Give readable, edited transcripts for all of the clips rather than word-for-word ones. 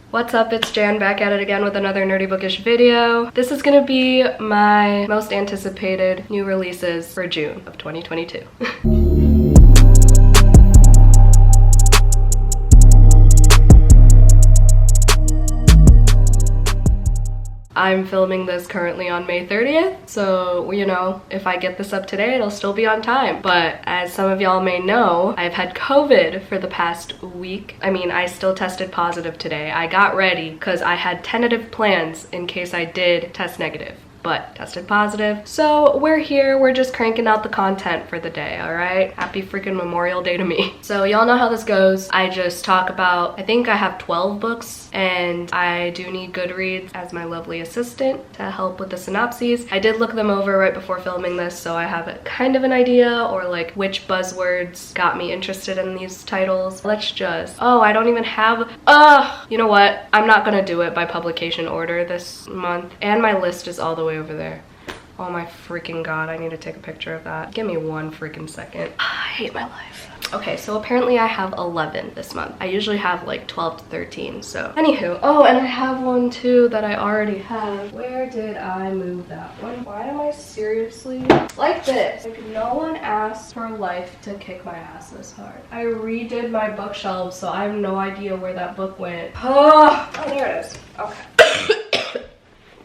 What's up, it's Jan back at it again with another nerdy bookish video. This is gonna be my most anticipated new releases for June of 2022. I'm filming this currently on May 30th, so you know, if I get this up today, it'll still be on time. But as some of y'all may know, I've had COVID for the past week. I mean, I still tested positive today. I got ready because I had tentative plans in case I did test negative, but tested positive. So we're here, we're just cranking out the content for the day, all right? Happy freaking Memorial Day to me. So y'all know how this goes. I just talk about, I think I have 12 books, and I do need Goodreads as my lovely assistant to help with the synopses. I did look them over right before filming this, so I have a kind of an idea, or like which buzzwords got me interested in these titles. Let's just, oh, I don't even have, you know what? I'm not gonna do it by publication order this month, and my list is all the way over there. Oh my freaking god, I need to take a picture of that. Give me one freaking second. I hate my life. Okay, so apparently I have 11 this month. I usually have like 12 to 13, so. Anywho, oh, and I have one too that I already have. Where did I move that one? Why am I seriously like this? Like, no one asked for life to kick my ass this hard. I redid my bookshelves, so I have no idea where that book went. Oh, there it is. Okay.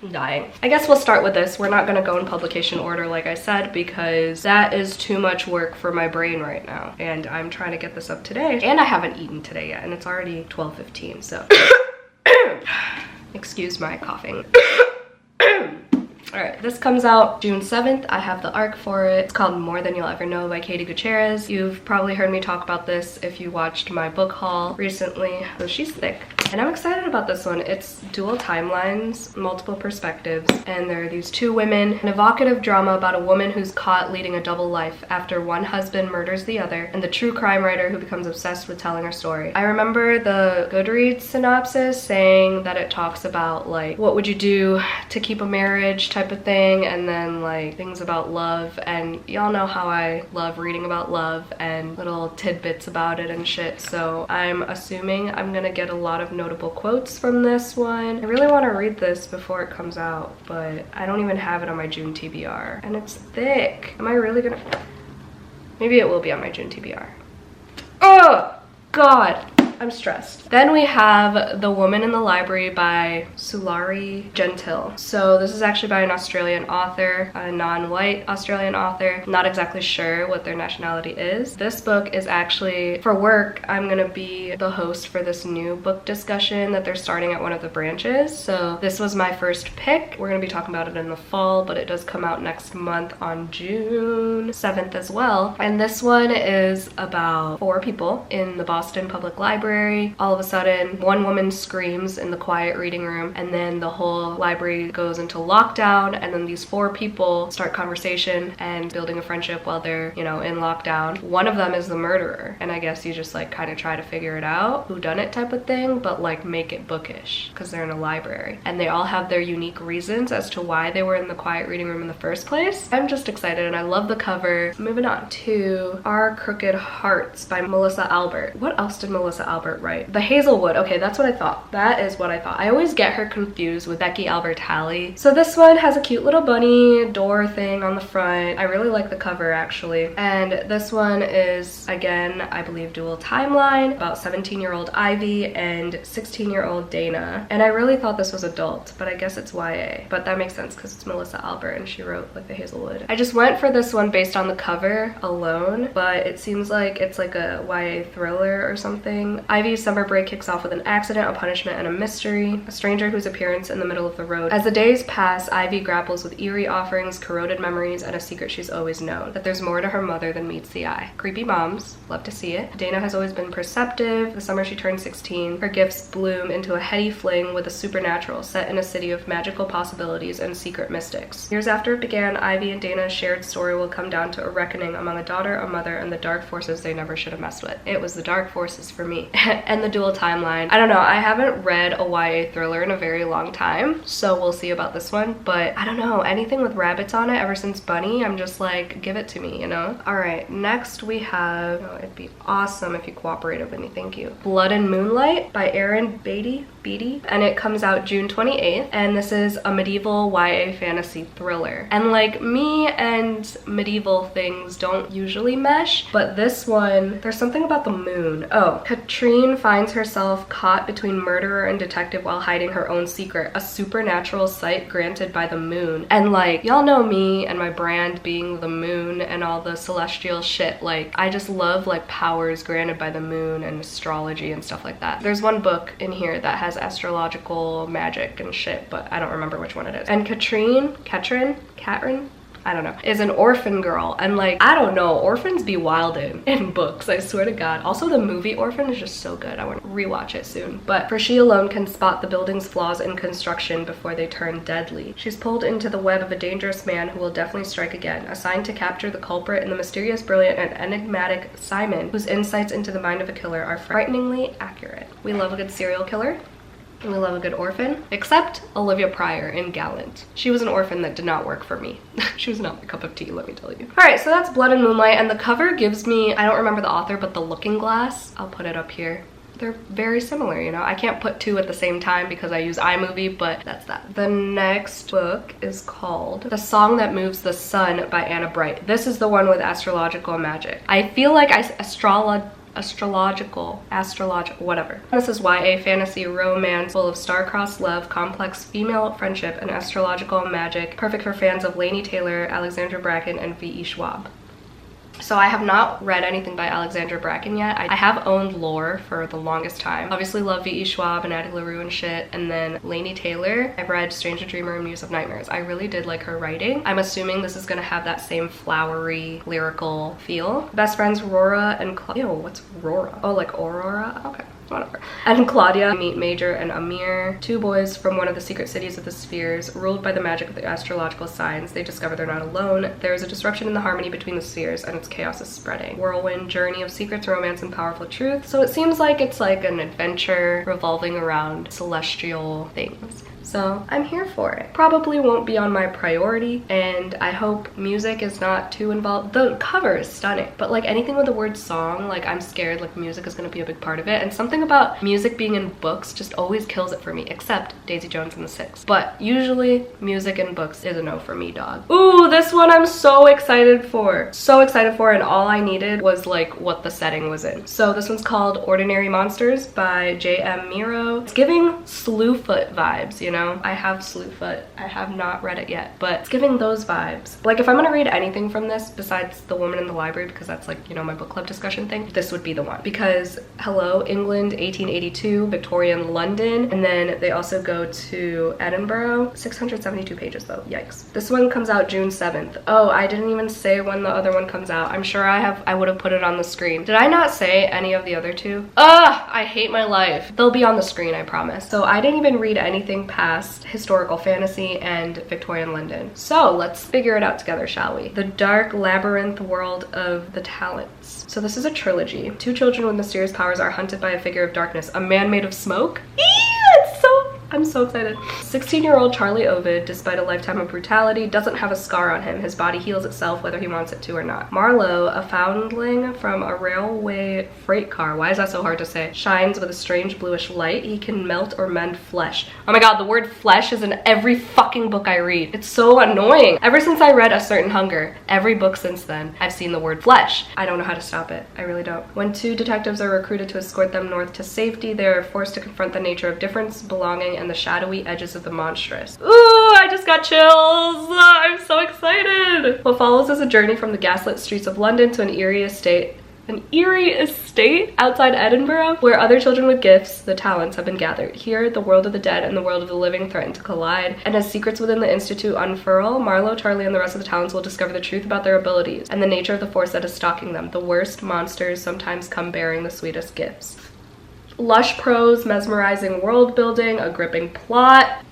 I'm dying. I guess we'll start with this. We're not gonna go in publication order like I said, because that is too much work for my brain right now. And I'm trying to get this up today. And I haven't eaten today yet, and it's already 12:15, so. Excuse my coughing. Alright, this comes out June 7th. I have the arc for it. It's called More Than You'll Ever Know by Katie Gutierrez. You've probably heard me talk about this if you watched my book haul recently. So she's thick. And I'm excited about this one. It's dual timelines, multiple perspectives, and there are these two women. An evocative drama about a woman who's caught leading a double life after one husband murders the other, and the true crime writer who becomes obsessed with telling her story. I remember the Goodreads synopsis saying that it talks about like, what would you do to keep a marriage type of thing, and then like things about love, and y'all know how I love reading about love and little tidbits about it and shit, so I'm assuming I'm gonna get a lot of notable quotes from this one. I really want to read this before it comes out, but I don't even have it on my June TBR, and it's thick. Am I really gonna? Maybe it will be on my June TBR. Oh god, I'm stressed. Then we have The Woman in the Library by Sulari Gentile. So this is actually by an Australian author, a non-white Australian author. Not exactly sure what their nationality is. This book is actually, for work, I'm gonna be the host for this new book discussion that they're starting at one of the branches. So this was my first pick. We're gonna be talking about it in the fall, but it does come out next month on June 7th as well. And this one is about 4 people in the Boston Public Library. All of a sudden, one woman screams in the quiet reading room, and then the whole library goes into lockdown, and then these 4 people start conversation and building a friendship while they're, you know, in lockdown. One of them is the murderer, and I guess you just like kind of try to figure it out, whodunit type of thing, but like make it bookish because they're in a library, and they all have their unique reasons as to why they were in the quiet reading room in the first place. I'm just excited, and I love the cover. Moving on to Our Crooked Hearts by Melissa Albert. What else did Melissa Albert write? The Hazelwood. Okay, that's what I thought. That is what I thought. I always get her confused with Becky Albertalli. So this one has a cute little bunny door thing on the front. I really like the cover actually. And this one is, again, I believe dual timeline about 17-year-old Ivy and 16-year-old Dana. And I really thought this was adult, but I guess it's YA. But that makes sense because it's Melissa Albert and she wrote like The Hazelwood. I just went for this one based on the cover alone, but it seems like it's like a YA thriller or something. Ivy's summer break kicks off with an accident, a punishment, and a mystery. A stranger whose appearance in the middle of the road. As the days pass, Ivy grapples with eerie offerings, corroded memories, and a secret she's always known. That there's more to her mother than meets the eye. Creepy moms. Love to see it. Dana has always been perceptive. The summer she turned 16, her gifts bloom into a heady fling with the supernatural set in a city of magical possibilities and secret mystics. Years after it began, Ivy and Dana's shared story will come down to a reckoning among a daughter, a mother, and the dark forces they never should have messed with. It was the dark forces for me. And the dual timeline. I don't know, I haven't read a YA thriller in a very long time, so we'll see about this one, but I don't know, anything with rabbits on it ever since Bunny, I'm just like, give it to me, you know? Alright, next we have, oh, it'd be awesome if you cooperated with me, thank you. Blood and Moonlight by Erin Beatty. Beatty, and it comes out June 28th, and this is a medieval YA fantasy thriller. And like, me and medieval things don't usually mesh, but this one, there's something about the moon. Oh, Katrine finds herself caught between murderer and detective while hiding her own secret, a supernatural sight granted by the moon. And like, y'all know me and my brand being the moon and all the celestial shit. Like, I just love like powers granted by the moon and astrology and stuff like that. There's one book in here that has astrological magic and shit, but I don't remember which one it is. And Katrin, I don't know, is an orphan girl, and like, I don't know, orphans be wildin' in books, I swear to God. Also, the movie Orphan is just so good. I want to rewatch it soon. But for she alone can spot the building's flaws in construction before they turn deadly. She's pulled into the web of a dangerous man who will definitely strike again, assigned to capture the culprit in the mysterious, brilliant, and enigmatic Simon, whose insights into the mind of a killer are frighteningly accurate. We love a good serial killer. And we love a good orphan, except Olivia Pryor in Gallant. She was an orphan that did not work for me. She was not my cup of tea, let me tell you. All right, so that's Blood and Moonlight, and the cover gives me, I don't remember the author, but The Looking Glass. I'll put it up here. They're very similar, you know? I can't put two at the same time because I use iMovie, but that's that. The next book is called The Song That Moves the Sun by Anna Bright. This is the one with astrological magic. I feel like astrological, whatever. This is YA fantasy romance full of star-crossed love, complex female friendship, and astrological magic, perfect for fans of Laini Taylor, Alexandra Bracken, and V.E. Schwab. So I have not read anything by Alexandra Bracken yet. I have owned Lore for the longest time. Obviously love V.E. Schwab and Addie LaRue and shit. And then Laini Taylor, I've read Stranger Dreamer and Muse of Nightmares. I really did like her writing. I'm assuming this is gonna have that same flowery, lyrical feel. Best friends Aurora and Ew, what's Aurora? Oh, like Aurora? Okay. Whatever. And Claudia meet Major and Amir, two boys from one of the secret cities of the spheres. Ruled by the magic of the astrological signs, they discover they're not alone. There is a disruption in the harmony between the spheres, and its chaos is spreading. Whirlwind journey of secrets, romance, and powerful truth. So it seems like it's like an adventure revolving around celestial things. So I'm here for it. Probably won't be on my priority, and I hope music is not too involved. The cover is stunning, but like anything with the word song, like I'm scared like music is gonna be a big part of it. And something about music being in books just always kills it for me, except Daisy Jones and the Six. But usually music in books is a no for me, dog. Ooh, this one I'm so excited for. So excited for, and all I needed was like what the setting was in. So this one's called Ordinary Monsters by J.M. Miro. It's giving Slewfoot vibes, you know? I have Slewfoot. I have not read it yet, but it's giving those vibes. Like if I'm gonna read anything from this besides The Woman in the Library, because that's like, you know, my book club discussion thing, this would be the one. Because hello, England, 1882, Victorian London, and then they also go to Edinburgh. 672 pages though, yikes. This one comes out June 7th. Oh, I didn't even say when the other one comes out. I'm sure I would have put it on the screen. Did I not say any of the other two? Ugh, I hate my life. They'll be on the screen, I promise. So I didn't even read anything past historical fantasy and Victorian London. So let's figure it out together, shall we? The dark labyrinth world of the talents. So this is a trilogy. Two children with mysterious powers are hunted by a figure of darkness, a man made of smoke. I'm so excited. 16-year-old Charlie Ovid, despite a lifetime of brutality, doesn't have a scar on him. His body heals itself whether he wants it to or not. Marlowe, a foundling from a railway freight car, why is that so hard to say, shines with a strange bluish light. He can melt or mend flesh. Oh my god, the word flesh is in every fucking book I read. It's so annoying. Ever since I read A Certain Hunger, every book since then, I've seen the word flesh. I don't know how to stop it. I really don't. When two detectives are recruited to escort them north to safety, they are forced to confront the nature of difference, belonging, and the shadowy edges of the monstrous. Ooh, I just got chills. I'm so excited. What follows is a journey from the gaslit streets of London to an eerie estate outside Edinburgh, where other children with gifts, the talents, have been gathered. Here, the world of the dead and the world of the living threaten to collide, and as secrets within the Institute unfurl, Marlowe, Charlie, and the rest of the talents will discover the truth about their abilities and the nature of the force that is stalking them. The worst monsters sometimes come bearing the sweetest gifts. Lush prose, mesmerizing world building, a gripping plot.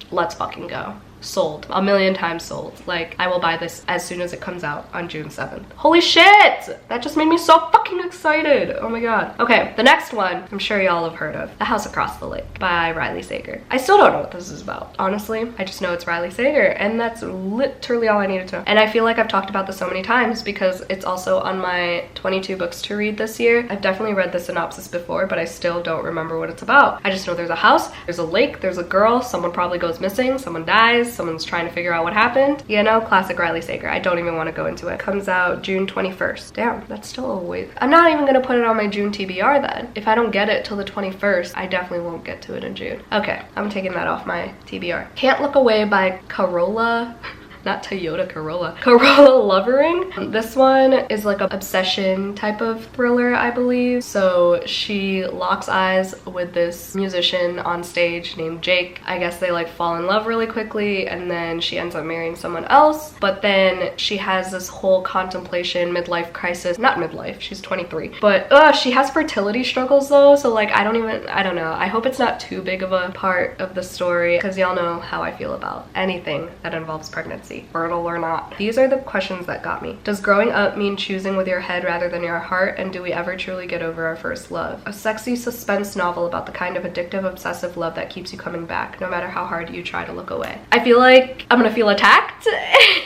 Let's fucking go. sold. A million times sold. Like, I will buy this as soon as it comes out on June 7th. Holy shit! That just made me so fucking excited. Oh my god. Okay, the next one I'm sure y'all have heard of. The House Across the Lake by Riley Sager. I still don't know what this is about. Honestly, I just know it's Riley Sager, and that's literally all I needed to know. And I feel like I've talked about this so many times because it's also on my 22 books to read this year. I've definitely read the synopsis before, but I still don't remember what it's about. I just know there's a house, there's a lake, there's a girl, someone probably goes missing, someone dies, someone's trying to figure out what happened. You know, classic Riley Sager. I don't even want to go into it. Comes out June 21st. Damn, that's still a ways. I'm not even gonna put it on my June TBR then. If I don't get it till the 21st, I definitely won't get to it in June. Okay, I'm taking that off my TBR. Can't Look Away by Corolla. Not Toyota Corolla. Corolla Lovering. This one is like an obsession type of thriller, I believe. So she locks eyes with this musician on stage named Jake. I guess they like fall in love really quickly, and then she ends up marrying someone else. But then she has this whole contemplation, midlife crisis. Not midlife, she's 23. But she has fertility struggles though, so like I don't know. I hope it's not too big of a part of the story, because y'all know how I feel about anything that involves pregnancy. Fertile or not. These are the questions that got me. Does growing up mean choosing with your head rather than your heart? And do we ever truly get over our first love? A sexy suspense novel about the kind of addictive, obsessive love that keeps you coming back, no matter how hard you try to look away. I feel like I'm gonna feel attacked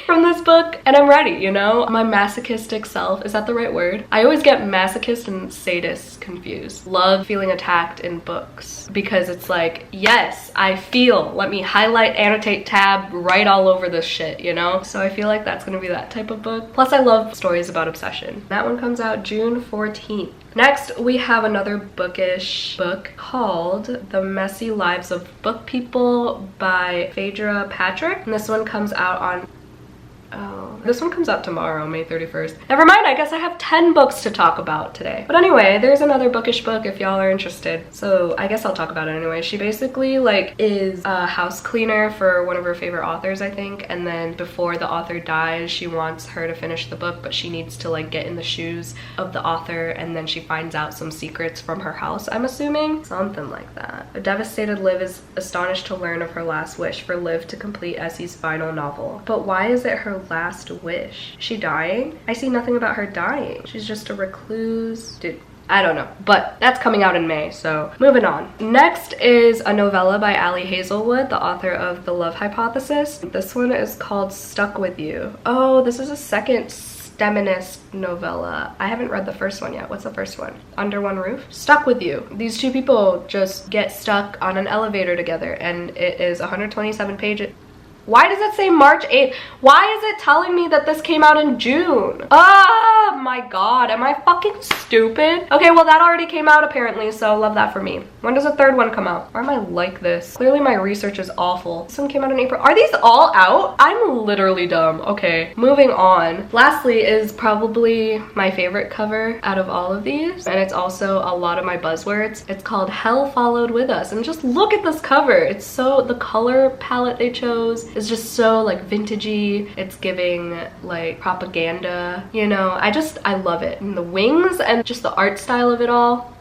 from this book, and I'm ready, you know? My masochistic self, is that the right word? I always get masochist and sadist confused. Love feeling attacked in books, because it's like, yes, I feel. Let me highlight, annotate, tab, write all over this shit, you know? So I feel like that's gonna be that type of book. Plus I love stories about obsession. That one comes out June 14th. Next, we have another bookish book called The Messy Lives of Book People by Phaedra Patrick. And this one comes out on this one comes out tomorrow, May 31st. Never mind, I guess I have 10 books to talk about today. But anyway, there's another bookish book if y'all are interested. So I guess I'll talk about it anyway. She basically like is a house cleaner for one of her favorite authors, I think. And then before the author dies, she wants her to finish the book, but she needs to like get in the shoes of the author, and then she finds out some secrets from her house, I'm assuming. Something like that. A devastated Liv is astonished to learn of her last wish for Liv to complete Essie's final novel. But why is it her last wish? Is she dying? I see nothing about her dying. She's just a recluse. Dude, I don't know, but that's coming out in May, so moving on. Next is a novella by Ali Hazelwood, the author of The Love Hypothesis. This one is called Stuck With You. Oh, this is a second feminist novella. I haven't read the first one yet. What's the first one? Under One Roof? Stuck With You. These two people just get stuck on an elevator together, and it is 127 pages. Why does it say March 8th? Why is it telling me that this came out in June? Oh my god, am I fucking stupid? Okay, well that already came out apparently, so love that for me. When does the third one come out? Why am I like this? Clearly my research is awful. This one came out in April. Are these all out? I'm literally dumb. Okay, moving on. Lastly is probably my favorite cover out of all of these, and it's also a lot of my buzzwords. It's called Hell Followed With Us, and just look at this cover. It's so, the color palette they chose is just so like vintagey. It's giving like propaganda, you know. I love it. And the wings and just the art style of it all,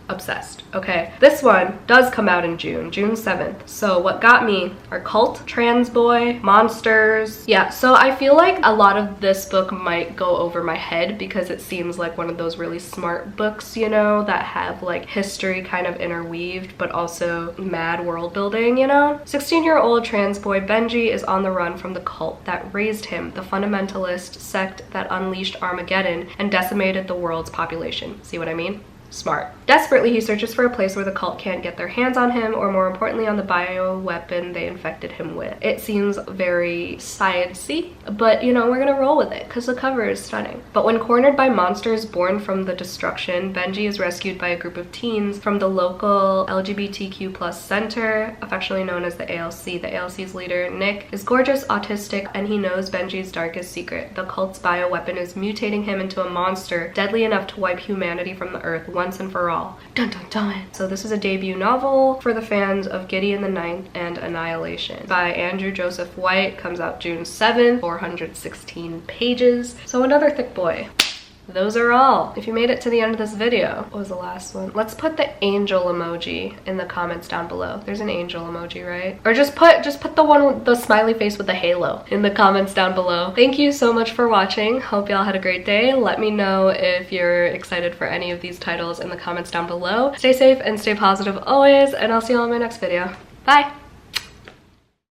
obsessed. Okay, this one does come out in June 7th. So what got me are cult, trans boy, monsters. Yeah, so I feel like a lot of this book might go over my head because it seems like one of those really smart books, you know, that have like history kind of interweaved but also mad world building, you know. 16-year-old trans boy Benji is on the run from the cult that raised him, the fundamentalist sect that unleashed Armageddon and decimated the world's population. See what I mean? Smart. Desperately, he searches for a place where the cult can't get their hands on him, or more importantly, on the bioweapon they infected him with. It seems very sciencey, but you know, we're gonna roll with it because the cover is stunning. But when cornered by monsters born from the destruction, Benji is rescued by a group of teens from the local LGBTQ+ center, affectionately known as the ALC. The ALC's leader, Nick, is gorgeous, autistic, and he knows Benji's darkest secret. The cult's bioweapon is mutating him into a monster deadly enough to wipe humanity from the earth once and for all. Dun dun dun. So this is a debut novel for the fans of Gideon the Ninth and Annihilation by Andrew Joseph White. Comes out June 7th, 416 pages. So another thick boy. those are all. If you made it to the end of this video, what was the last one? Let's put the angel emoji in the comments down below. There's an angel emoji, right? Or just put the one with the smiley face with the halo in the comments down below. Thank you so much for watching. Hope y'all had a great day. Let me know if you're excited for any of these titles in the comments down below. Stay safe and stay positive always, and I'll see you all in my next video. Bye!